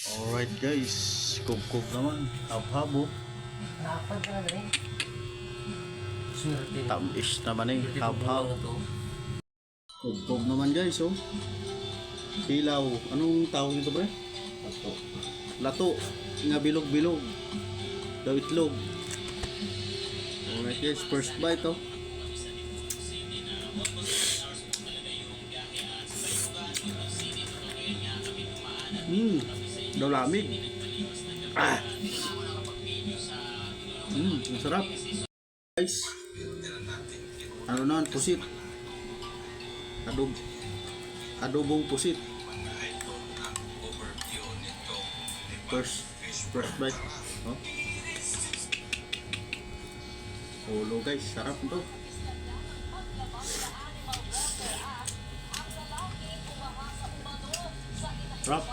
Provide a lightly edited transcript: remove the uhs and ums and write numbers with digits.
Alright guys, kub-kub naman, hab-habo. Dapat ka na rin. Swerte. Tamis naman eh, hab-hab. to. Kub-kub naman guys, oh. Hilaw, anong tawag nito pre? Ito. Lato, nga bilog-bilog. Daw itlog. Alright guys, first bite oh. Daw lamig. Ang sarap. Guys, ano naman, pusit. Adobong pusit. First bite. Oh. Ulo guys, sarap ito. Sarap.